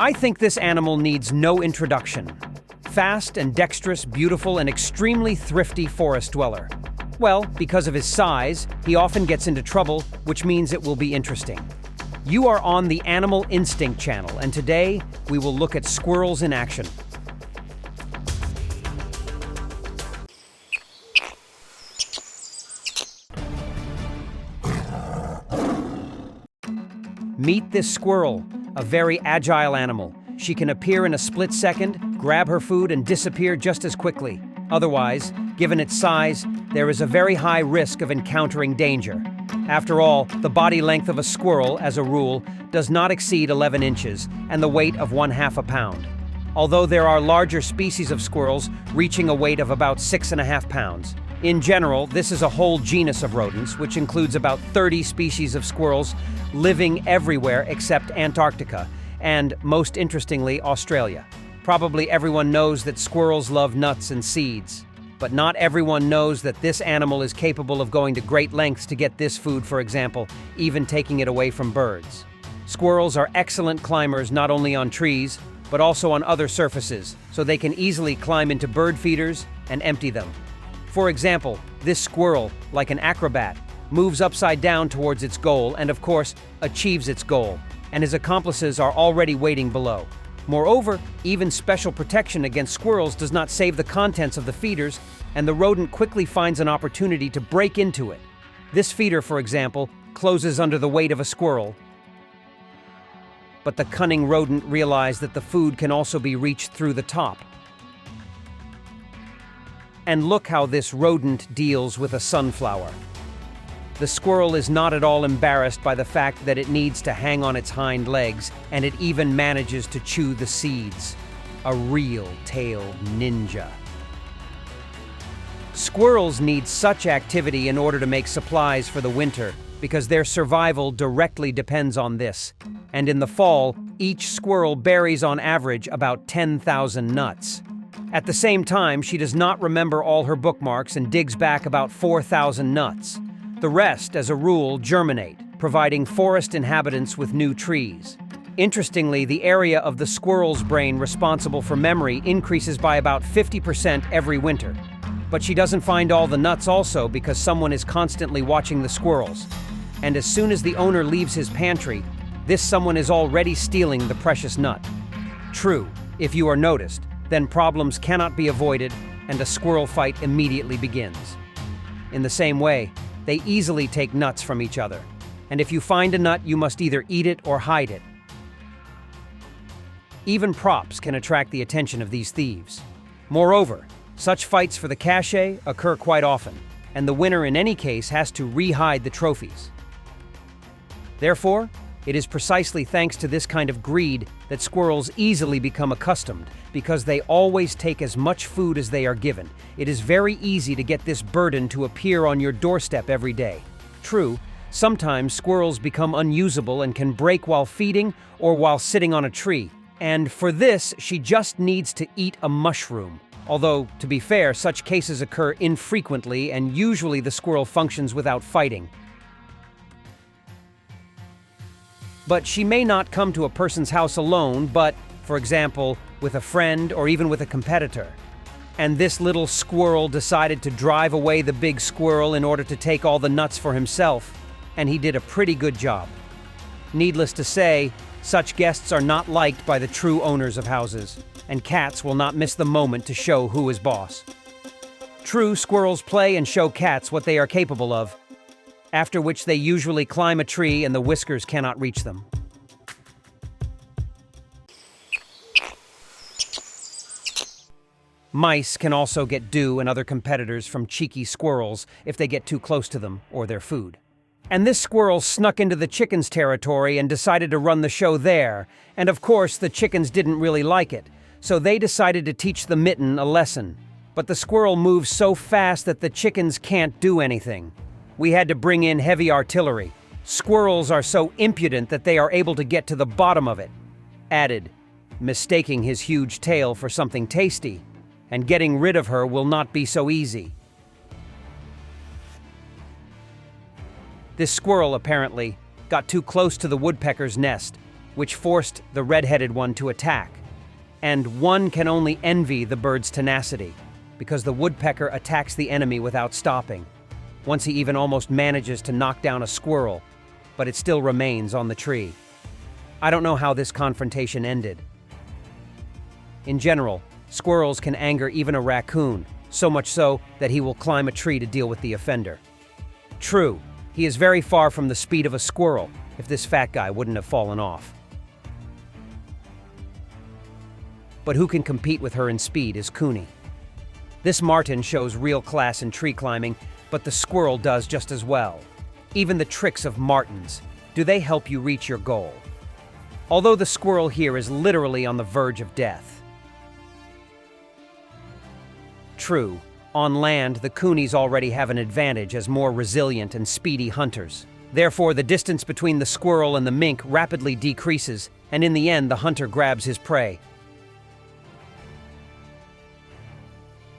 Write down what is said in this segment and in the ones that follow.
I think this animal needs no introduction. Fast and dexterous, beautiful, and extremely thrifty forest dweller. Well, because of his size, he often gets into trouble, which means it will be interesting. You are on the Animal Instinct channel, and today we will look at squirrels in action. Meet this squirrel, a very agile animal. She can appear in a split second, grab her food, and disappear just as quickly. Otherwise, given its size, there is a very high risk of encountering danger. After all, the body length of a squirrel, as a rule, does not exceed 11 inches and the weight of 1/2 pound. Although there are larger species of squirrels reaching a weight of about 6.5 pounds. In general, this is a whole genus of rodents, which includes about 30 species of squirrels living everywhere except Antarctica, and, most interestingly, Australia. Probably everyone knows that squirrels love nuts and seeds, but not everyone knows that this animal is capable of going to great lengths to get this food, for example, even taking it away from birds. Squirrels are excellent climbers not only on trees, but also on other surfaces, so they can easily climb into bird feeders and empty them. For example, this squirrel, like an acrobat, moves upside down towards its goal and, of course, achieves its goal, and his accomplices are already waiting below. Moreover, even special protection against squirrels does not save the contents of the feeders, and the rodent quickly finds an opportunity to break into it. This feeder, for example, closes under the weight of a squirrel. But the cunning rodent realized that the food can also be reached through the top. And look how this rodent deals with a sunflower. The squirrel is not at all embarrassed by the fact that it needs to hang on its hind legs, and it even manages to chew the seeds. A real tailed ninja. Squirrels need such activity in order to make supplies for the winter, because their survival directly depends on this. And in the fall, each squirrel buries on average about 10,000 nuts. At the same time, she does not remember all her bookmarks and digs back about 4,000 nuts. The rest, as a rule, germinate, providing forest inhabitants with new trees. Interestingly, the area of the squirrel's brain responsible for memory increases by about 50% every winter. But she doesn't find all the nuts also because someone is constantly watching the squirrels. And as soon as the owner leaves his pantry, this someone is already stealing the precious nut. True, if you are noticed, then problems cannot be avoided and a squirrel fight immediately begins. In the same way, they easily take nuts from each other, and if you find a nut, you must either eat it or hide it. Even props can attract the attention of these thieves. Moreover, such fights for the cachet occur quite often, and the winner in any case has to re-hide the trophies. Therefore, it is precisely thanks to this kind of greed that squirrels easily become accustomed, because they always take as much food as they are given. It is very easy to get this burden to appear on your doorstep every day. True, sometimes squirrels become unusable and can break while feeding or while sitting on a tree. And for this, she just needs to eat a mushroom. Although, to be fair, such cases occur infrequently, and usually the squirrel functions without fighting. But she may not come to a person's house alone, but, for example, with a friend or even with a competitor. And this little squirrel decided to drive away the big squirrel in order to take all the nuts for himself, and he did a pretty good job. Needless to say, such guests are not liked by the true owners of houses, and cats will not miss the moment to show who is boss. True, squirrels play and show cats what they are capable of, after which they usually climb a tree and the whiskers cannot reach them. Mice can also get dew and other competitors from cheeky squirrels if they get too close to them or their food. And this squirrel snuck into the chickens' territory and decided to run the show there, and of course the chickens didn't really like it, so they decided to teach the mitten a lesson. But the squirrel moves so fast that the chickens can't do anything. We had to bring in heavy artillery. Squirrels are so impudent that they are able to get to the bottom of it. Added, mistaking his huge tail for something tasty, and getting rid of her will not be so easy. This squirrel, apparently, got too close to the woodpecker's nest, which forced the red-headed one to attack. And one can only envy the bird's tenacity, because the woodpecker attacks the enemy without stopping. Once he even almost manages to knock down a squirrel, but it still remains on the tree. I don't know how this confrontation ended. In general, squirrels can anger even a raccoon, so much so that he will climb a tree to deal with the offender. True, he is very far from the speed of a squirrel, if this fat guy wouldn't have fallen off. But who can compete with her in speed is Cooney. This marten shows real class in tree climbing, but the squirrel does just as well. Even the tricks of martens, do they help you reach your goal? Although the squirrel here is literally on the verge of death. True, on land, the Coonies already have an advantage as more resilient and speedy hunters. Therefore, the distance between the squirrel and the mink rapidly decreases, and in the end, the hunter grabs his prey.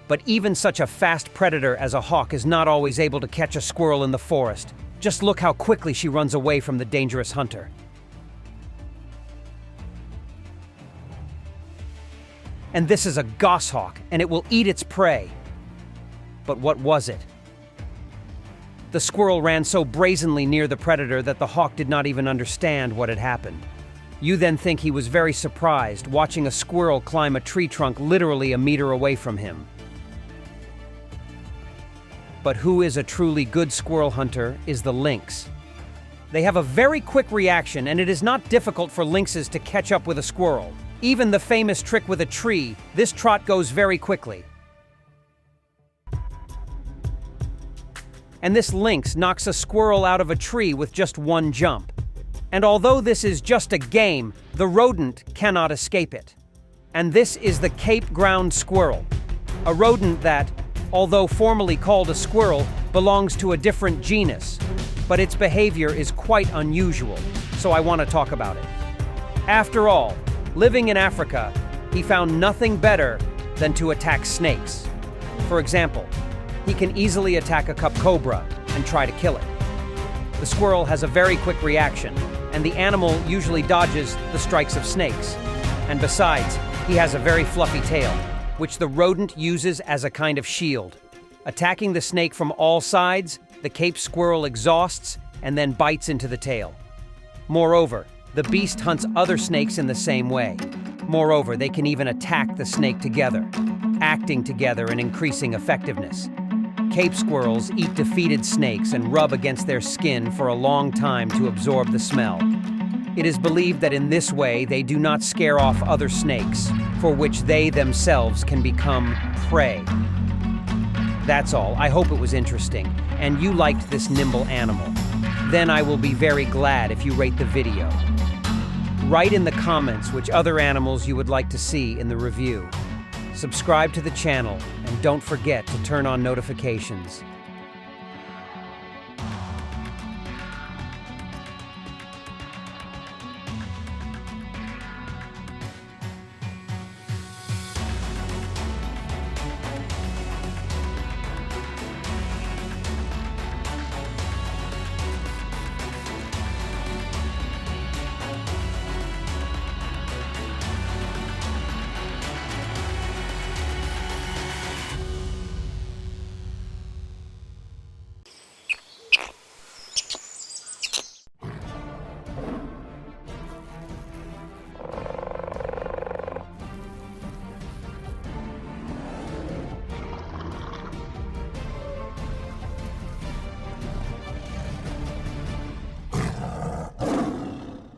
But even such a fast predator as a hawk is not always able to catch a squirrel in the forest. Just look how quickly she runs away from the dangerous hunter. And this is a goshawk, and it will eat its prey. But what was it? The squirrel ran so brazenly near the predator that the hawk did not even understand what had happened. You then think he was very surprised, watching a squirrel climb a tree trunk literally a meter away from him. But who is a truly good squirrel hunter is the lynx. They have a very quick reaction, and it is not difficult for lynxes to catch up with a squirrel. Even the famous trick with a tree, this trot goes very quickly. And this lynx knocks a squirrel out of a tree with just one jump. And although this is just a game, the rodent cannot escape it. And this is the Cape ground squirrel, a rodent that, although formally called a squirrel, belongs to a different genus, but its behavior is quite unusual, so I want to talk about it. After all, living in Africa, he found nothing better than to attack snakes. For example, he can easily attack a cup cobra and try to kill it. The squirrel has a very quick reaction, and the animal usually dodges the strikes of snakes. And besides, he has a very fluffy tail, which the rodent uses as a kind of shield. Attacking the snake from all sides, the Cape squirrel exhausts and then bites into the tail. Moreover, the beast hunts other snakes in the same way. Moreover, they can even attack the snake together, acting together and increasing effectiveness. Cape squirrels eat defeated snakes and rub against their skin for a long time to absorb the smell. It is believed that in this way they do not scare off other snakes, for which they themselves can become prey. That's all. I hope it was interesting, and you liked this nimble animal. Then I will be very glad if you rate the video. Write in the comments which other animals you would like to see in the review. Subscribe to the channel, and don't forget to turn on notifications.